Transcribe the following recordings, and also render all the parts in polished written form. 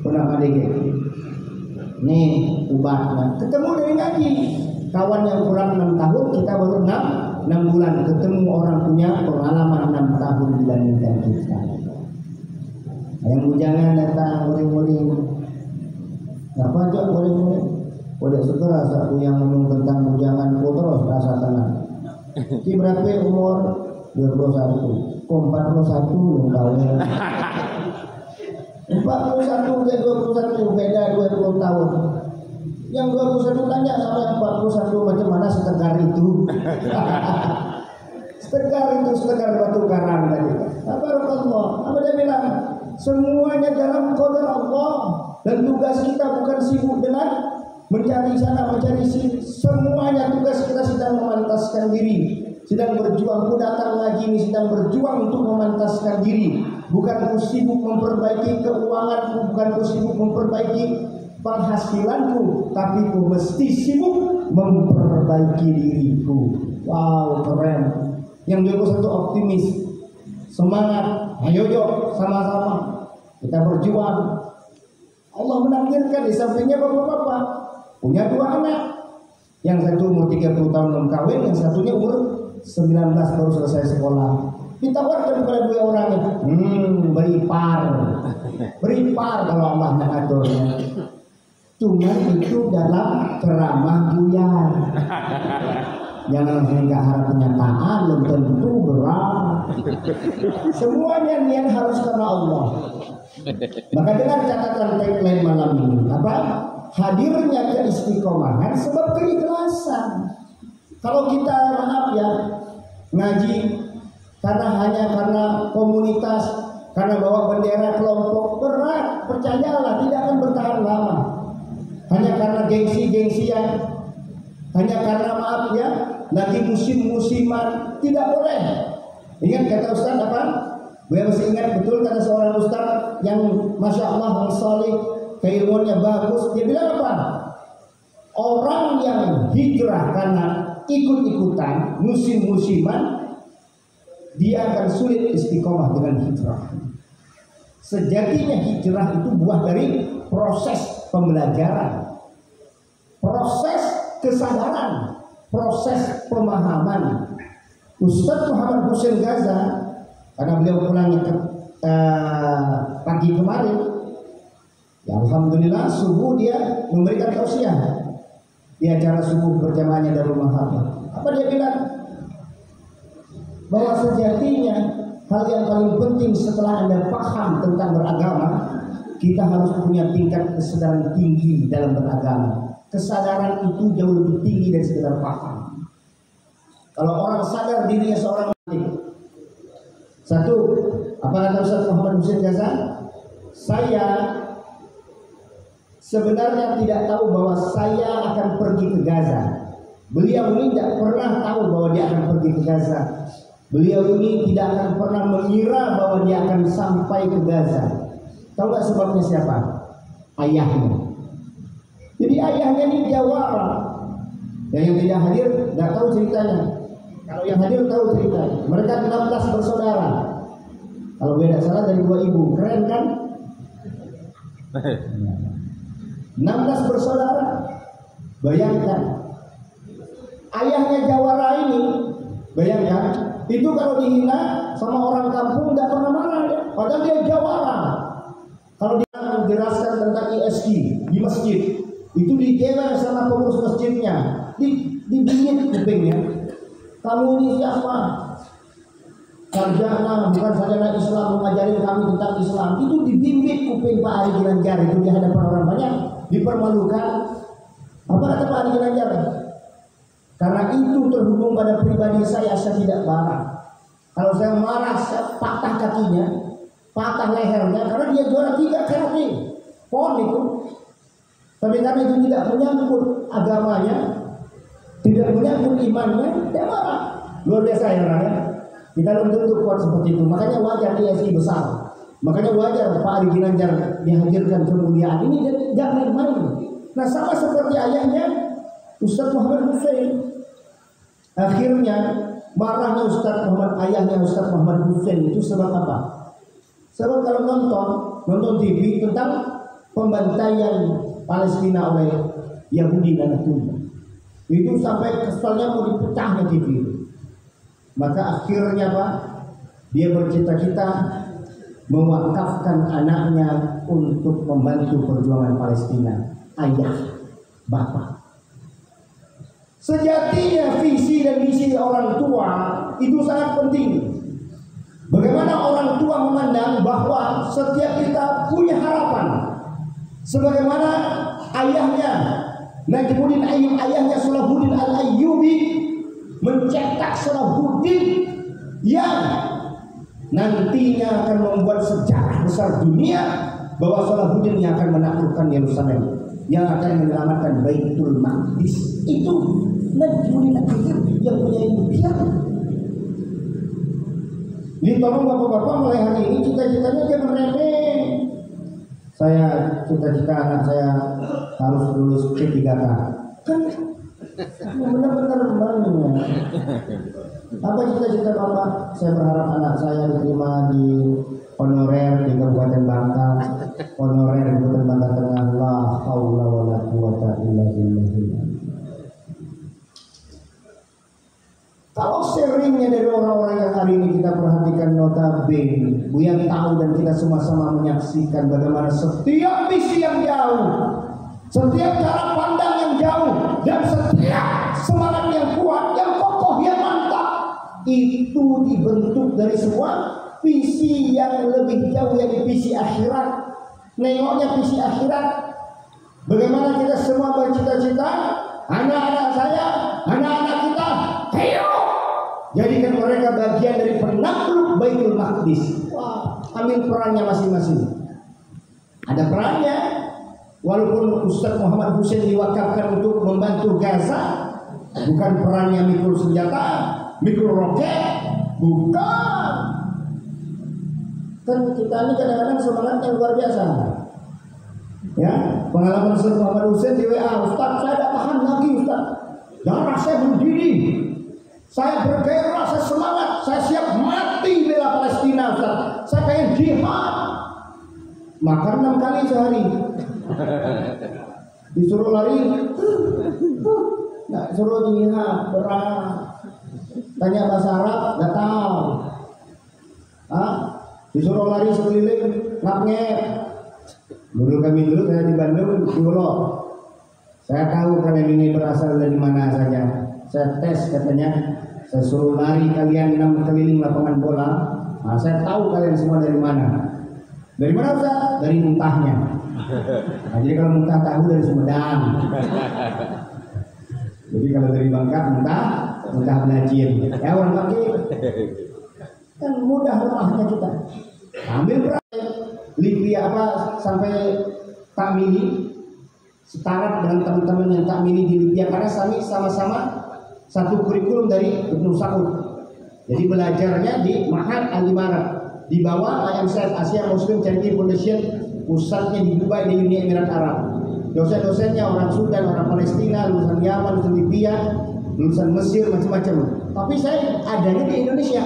Pernah ada nih ubahnya ketemu dari ngaji, kawan yang kurang 6 tahun, kita baru 6 bulan ketemu orang punya pengalaman 6 tahun dibandingkan kita. Yang bujangan datang muring-muring, apa aja muring-muring, udah segera satu yang ngomong tentang bujangan terus rasa tenang. Ki berapa umur 21, 41 belum kawin. 41 dan 21 beda 20 tahun. Yang 21 tanya sama yang 41 macam mana setegar itu. setegar batu karang tadi. Apa Allah? Apa dia bilang? Semuanya dalam qadar Allah, dan tugas kita bukan sibuk dengan mencari sana mencari sini. Semuanya tugas kita sedang memantaskan diri, sedang berjuang. Ku datang ngaji ini sedang berjuang untuk memantaskan diri. Bukan ku sibuk memperbaiki keuanganku, bukan ku sibuk memperbaiki penghasilanku, tapi ku mesti sibuk memperbaiki diriku. Wow, keren. Yang 21 optimis, semangat, ayo yuk sama-sama kita berjuang. Allah menakdirkan di sampingnya bapak-bapak punya 2 anak. Yang satu umur 30 tahun belum kawin, yang satunya umur 19 baru selesai sekolah. Ditawarkan kepada 2 orang itu, beri par kalau Allah mengaturnya. Cuma itu dalam ceramah buyar. Jangan nggak harap kenyataan, belum tentu berat. Semuanya niat harus karena Allah. Maka dengan catatan tagline malam ini, apa? Hadirnya keistiqomahan sebab keikhlasan. Kalau kita maaf ya ngaji karena komunitas, karena bawa bendera kelompok, berat, percayalah tidak akan bertahan lama. Hanya karena gengsi-gengsian, hanya karena maaf ya lagi musim-musiman, tidak boleh. Ingat kata Ustaz apa? Gue masih ingat betul kata seorang Ustaz yang Masya Allah salih, keilmuannya bagus. Dia bilang apa? Orang yang hijrah karena ikut-ikutan, musim-musiman, dia akan sulit istiqomah dengan hijrah. Sejatinya hijrah itu buah dari proses pembelajaran, proses kesadaran, proses pemahaman. Ustaz Muhammad Hussein Gaza, karena beliau pulangnya pagi kemarin, ya alhamdulillah subuh dia memberikan tausiah di acara subuh berjamaahnya Darul Mahabah. Apa dia bilang? Bahwa sejatinya hal yang paling penting setelah Anda paham tentang beragama, kita harus punya tingkat kesadaran tinggi dalam beragama. Kesadaran itu jauh lebih tinggi dari sekedar paham. Kalau orang sadar dirinya seorang mati, satu, apa kata Ustaz Muhammad Hussein Gaza? Saya sebenarnya tidak tahu bahwa saya akan pergi ke Gaza. Beliau ini tidak pernah tahu bahwa dia akan pergi ke Gaza. Beliau ini tidak akan pernah mengira bahwa dia akan sampai ke Gaza. Tahu gak sebabnya siapa? Ayahnya. Jadi ayahnya ini jawara. Yang tidak hadir nggak tahu ceritanya. Kalau yang hadir tahu ceritanya. Mereka 16 bersaudara. Kalau beda salah dari 2 ibu, keren kan? 16 bersaudara. Bayangkan. Ayahnya jawara ini, bayangkan, itu kalau dihina sama orang kampung nggak pernah marah ya. Padahal dia jawara. Kalau dia menjelaskan tentang ISG di masjid, itu dijewer sama pengurus masjidnya, dibingit kupingnya. Kamu ini siapa? Sarjana, bukan sarjana Islam, mengajarin kami tentang Islam. Itu dibimbit kuping Pak Ari Ginanjar itu di hadapan orang banyak, dipermalukan. Apa kata Pak Ari Ginanjar? Karena itu terhubung pada pribadi saya tidak marah. Kalau saya marah, saya patah kakinya, patah lehernya, karena dia juara 3 karate, pon itu. Tapi karena itu tidak menyangkut agamanya, tidak menyangkut imannya, dia marah. Luar biasa ya orangnya. Kita belum tentu kuat seperti itu. Makanya wajar ISI besar. Makanya wajar Pak Ari Ginanjar dihadirkan kemuliaan ini dan jangan main. Nah sama seperti ayahnya Ustaz Muhammad Hussein. Akhirnya marahnya Ustaz Muhammad, ayahnya Ustaz Muhammad Hussein itu sebab apa? Sebab kalau nonton TV tentang pembantaian Palestina oleh Yahudi dan Tunda. Itu sampai keselnya mau dipecahnya TV. Maka akhirnya Pak, dia bercita-cita mewakafkan anaknya untuk membantu perjuangan Palestina. Ayah, bapak. Sejatinya visi dan misi orang tua itu sangat penting. Bagaimana orang tua memandang bahwa setiap kita punya harapan. Sebagaimana ayahnya Najmuddin Ayyub, ayahnya Salahuddin Al-Ayyubi mencetak Salahuddin yang nantinya akan membuat sejarah besar dunia, bahwa Salahuddin yang akan menaklukkan Yerusalem, yang akan menyelamatkan Baitul Maqdis. Itu Najmuddin Ayyub yang punya impian. Jadi tolong bapak-bapak, mulai hari ini cita-citanya jangan remeh. Saya cita-cita anak saya harus lulus P3K. Kan benar-benar banyak. Apa cita-cita bapak? Saya berharap anak saya diterima di honorer di Kabupaten Bangka, honorer di Kabupaten Bangka Tengah. La haula wala quwata illa billah. Kalau seringnya dari orang-orang yang hari ini kita perhatikan, notabene Buya tahu dan kita sama-sama menyaksikan bagaimana setiap misi yang jauh, setiap cara pandang yang jauh, dan setiap semangat yang kuat, yang kokoh, yang mantap, itu dibentuk dari semua visi yang lebih jauh, yang visi akhirat. Nengoknya visi akhirat. Bagaimana kita semua bercita-cita, anak-anak saya, anak-anak kita, ayo jadikan mereka bagian dari penakluk Baitul Maqdis. Wah, ambil perannya masing-masing. Ada perannya. Walaupun Ustaz Muhammad Hussein diwakafkan untuk membantu Gaza, bukan perannya mikul senjata, mikul roket, bukan. Kan kita ini kadang-kadang semangatnya luar biasa. Ya, pengalaman Ustaz Muhammad Hussein di WA, Ustaz saya tidak tahan lagi Ustaz, darah saya mendidih, saya bergairah, saya semangat, saya siap mati bela Palestina Ustaz, saya pengen jihad. Makan 6 kali sehari. Disuruh lari, nggak suruh jihad, berat. Tanya bahasa Arab, nggak tahu. Disuruh lari sekeliling, ngap-ngep. Dulu saya di Bandung, dulu saya tahu kalian ini berasal dari mana saja. Saya tes katanya, saya suruh lari kalian 6 keliling lapangan bola. Nah, saya tahu kalian semua dari mana. Dari mana Ustaz? Dari muntahnya. Nah, jadi kalau muntah tahu dari Sumedang. Jadi kalau dari Bangka muntah belajir. Ya orang kaki. Kan mudah rumahnya kita. Ambil berapa? Libya sampai Takmili, setara dengan teman-teman yang Takmili di Libya, karena kami sama-sama satu kurikulum dari Ibnu Saud. Jadi belajarnya di Ma'had Al-Imarat di bawah AMC, Asia Muslim Charity Foundation, pusatnya di Dubai di Uni Emirat Arab. Dosen-dosennya orang Sudan, orang Palestina, lulusan Yaman, lulusan Libya, lulusan Mesir, macam-macam. Tapi saya adanya di Indonesia.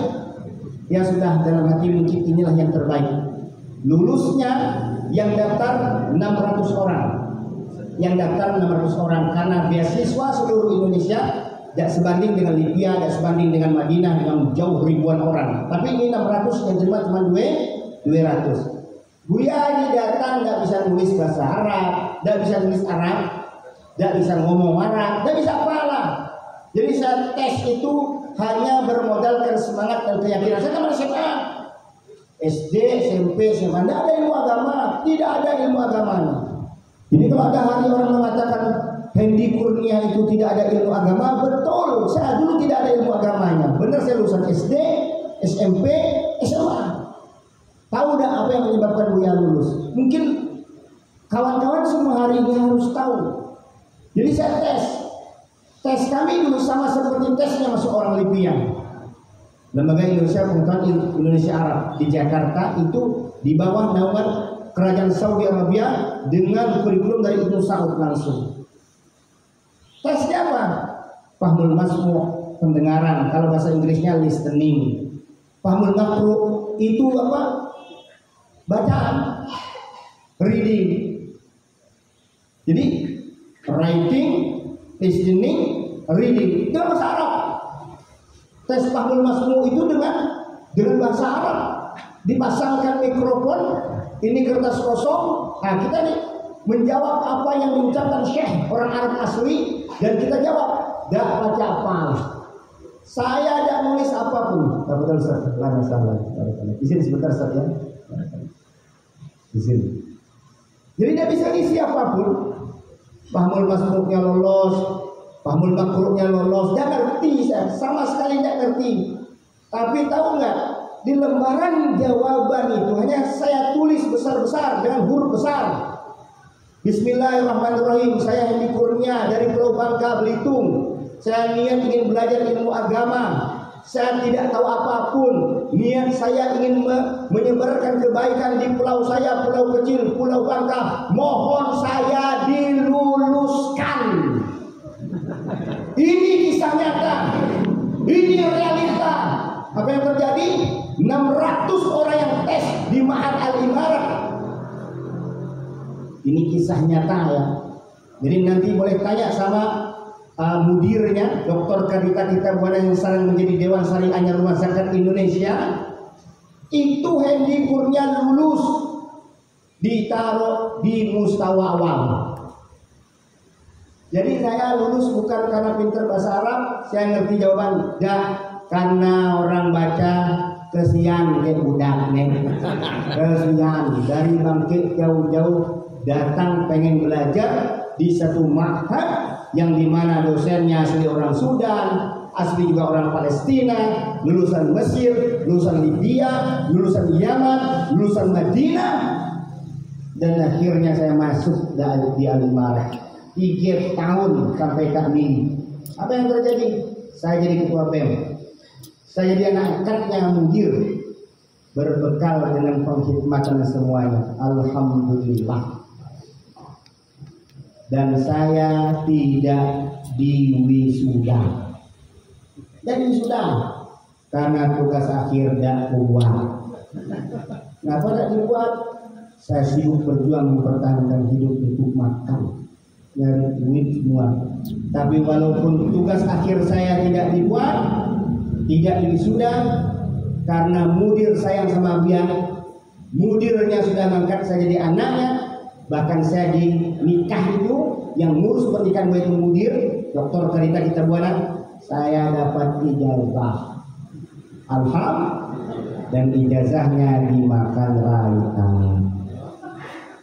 Ya sudah, dalam hati mungkin inilah yang terbaik. Lulusnya yang daftar 600 orang. Yang daftar 600 orang karena beasiswa seluruh Indonesia tidak sebanding dengan Libya, tidak sebanding dengan Madinah yang jauh ribuan orang. Tapi ini 600 yang terima cuma 200. Buya ini datang nggak bisa nulis bahasa Arab, nggak bisa nulis Arab, nggak bisa ngomong Arab, nggak bisa apalah. Jadi saya tes itu hanya bermodalkan semangat dan keyakinan. Saya kan SMA, SD, SMP, SMA, tidak ada ilmu agama, tidak ada ilmu agamanya. Jadi kalau ada hari orang mengatakan Hendi Kurnia itu tidak ada ilmu agama, betul. Saya dulu tidak ada ilmu agamanya. Benar, saya lulusan SD, SMP, SMA. Tahu dah apa yang menyebabkan Buya lulus? Mungkin kawan-kawan semua hari ini harus tahu. Jadi saya tes kami dulu sama seperti tesnya masuk orang Libya. Lembaga Indonesia Pengetahuan Indonesia Arab di Jakarta itu di bawah naungan Kerajaan Saudi Arabia dengan kurikulum dari Ibnu Saud langsung. Tesnya apa? Fahmul Masmu', pendengaran, kalau bahasa Inggrisnya listening. Fahmul Maqru' itu apa? Bacaan, reading. Jadi writing, listening, reading itu bahasa Arab. Tes Fahmul Masmu itu dengan bahasa Arab. Dipasangkan mikrofon, ini kertas kosong. Nah kita nih menjawab apa yang diucapkan Syekh orang Arab asli, dan kita jawab. Tidak baca apa. Saya tidak nulis apapun. Tak betul Ustaz. Lama salah. Di sini sebentar Ustaz ya. Di sini. Jadi tidak bisa isi apapun. Fahmul Masmuknya lolos, Fahmul Makruknya lolos. Tidak ngerti saya, sama sekali tidak ngerti. Tapi tahu nggak? Di lembaran jawaban itu hanya saya tulis besar-besar dengan huruf besar. Bismillahirrahmanirrahim. Saya Hendy Kurnia dari Pulau Bangka, Belitung. Saya niat ingin belajar ilmu agama. Saya tidak tahu apapun. Niat saya ingin menyebarkan kebaikan di pulau saya, pulau kecil, Pulau Bangka. Mohon saya diluluskan. Ini kisah nyata. Ini realita. Apa yang terjadi? 600 orang yang tes di Ma'had Al-Imarat. Ini kisah nyata ya. Jadi nanti boleh tanya sama mudirnya, Dr. Karita Kitabuana yang sekarang menjadi Dewan Syariahnya Rumah Zakat Indonesia. Itu Hendy Kurnia lulus, ditaruh di mustawa awal. Jadi saya lulus bukan karena pintar bahasa Arab, saya ngerti jawaban. Dah, karena orang baca kesian ke budak nih. Kesian dari Bangkit jauh-jauh datang pengen belajar di satu ma'had yang dimana dosennya asli orang Sudan, asli juga orang Palestina, lulusan Mesir, lulusan Libya, lulusan Yaman, lulusan Madinah, dan akhirnya saya masuk di Al-Imarat 3 tahun sampai takmini. Apa yang terjadi? Saya jadi ketua BEM, saya jadi anak angkatnya mudir, berbekal dengan pengkhidmatan semuanya. Alhamdulillah. Dan saya tidak diwisuda. Dan wisuda karena tugas akhir tidak kuat. Kenapa tidak dibuat? Saya sibuk berjuang mempertahankan hidup untuk makan, nyari duit semua. Tapi walaupun tugas akhir saya tidak dibuat, tidak diwisuda, karena mudir sayang sama biar mudirnya sudah mengangkat saya jadi anaknya. Bahkan saya di nikah itu yang ngurus pernikahan gue itu mudir, Dr. Karita Kitabuana. Saya dapat ijazah, alhamdulillah, dan ijazahnya dimakan raya.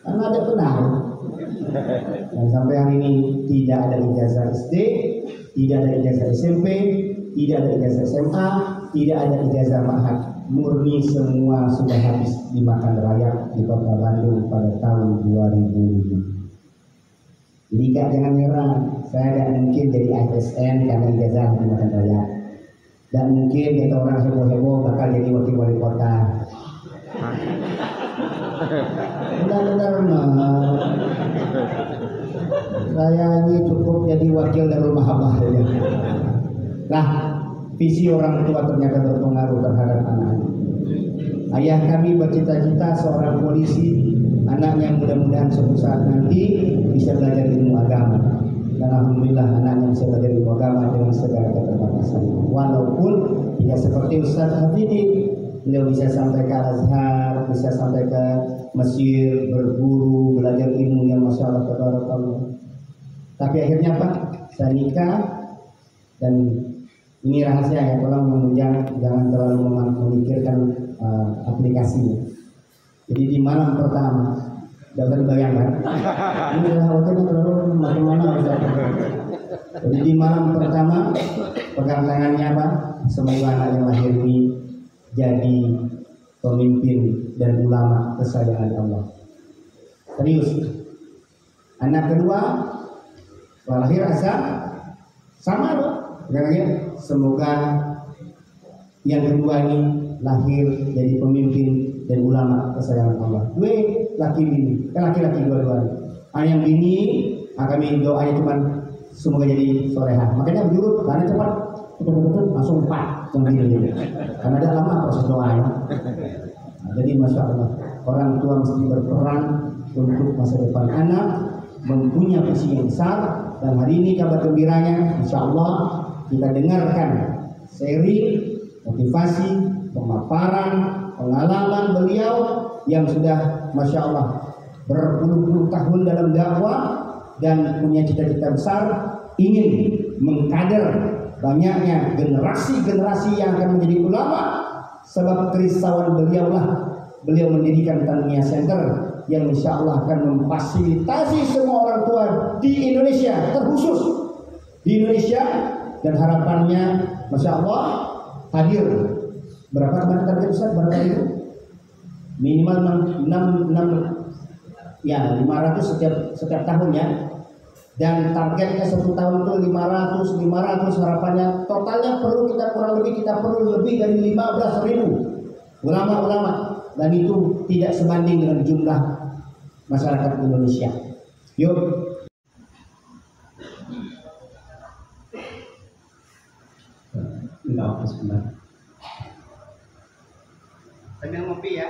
Karena ada benar. Dan sampai hari ini tidak ada ijazah SD, tidak ada ijazah SMP, tidak ada ijazah SMA, tidak ada ijazah ma'had. Murni semua sudah habis dimakan rakyat di Kota Bandung pada tahun 2005. Jadi jangan nyerah, saya tidak mungkin jadi ASN karena ijazah dimakan rakyat. Dan mungkin kata orang heboh-heboh bakal jadi wakil wali kota. Benar-benar saya ini cukup jadi wakil Darul Mahabah saja. Nah, visi orang tua ternyata berpengaruh terhadap anak-anak. Ayah kami bercita-cita seorang polisi, anaknya mudah-mudahan suatu saat nanti bisa belajar ilmu agama. Dan alhamdulillah anaknya bisa belajar ilmu agama dengan segala keterbatasan. Walaupun tidak seperti Ustaz Hafidi, beliau bisa sampai ke Al-Azhar, bisa sampai ke Mesir, berburu, belajar ilmu yang Masya Allah, tabarakallah. Tapi akhirnya Pak, saya nikah, dan ini rahasia ya, tolong jangan terlalu memikirkan aplikasinya. Jadi di malam pertama, jangan bayangkan, ini khawatirnya terlalu bagaimana. Jadi di malam pertama, pegang tangannya Pak, semoga anak yang lahir ini jadi pemimpin dan ulama kesayangan Allah. Serius. Anak kedua, setelah lahir Azam, sama loh. Semoga yang kedua ini lahir jadi pemimpin dan ulama kesayangan Allah. Gue laki-laki dua-duanya. Yang bini kami doanya cuma semoga jadi solehah. Makanya berjurut karena cepat langsung 4 9. Karena ada lama proses doanya. Jadi Masya Allah, orang tua mesti berperan untuk masa depan anak. mempunyai visi yang besar. Dan hari ini kabar gembiranya, insya Allah kita dengarkan seri motivasi, pemaparan, pengalaman beliau yang sudah Masya Allah berpuluh-puluh tahun dalam dakwah dan punya cita-cita besar ingin mengkader banyaknya generasi-generasi yang akan menjadi ulama. Sebab kerisauan beliau mendirikan Tanmiyah Center yang insya Allah akan memfasilitasi semua orang tua di Indonesia, terkhusus di Indonesia, dan harapannya Masya Allah hadir berapa teman target besar berapa itu? Minimal 500 setiap tahun ya. Dan targetnya 1 tahun itu 500 harapannya. Totalnya kita perlu lebih dari 15.000 ulama-ulama, dan itu tidak sebanding dengan jumlah masyarakat Indonesia. Yuk. Enggak apa sebentar. Sambil ngopi ya.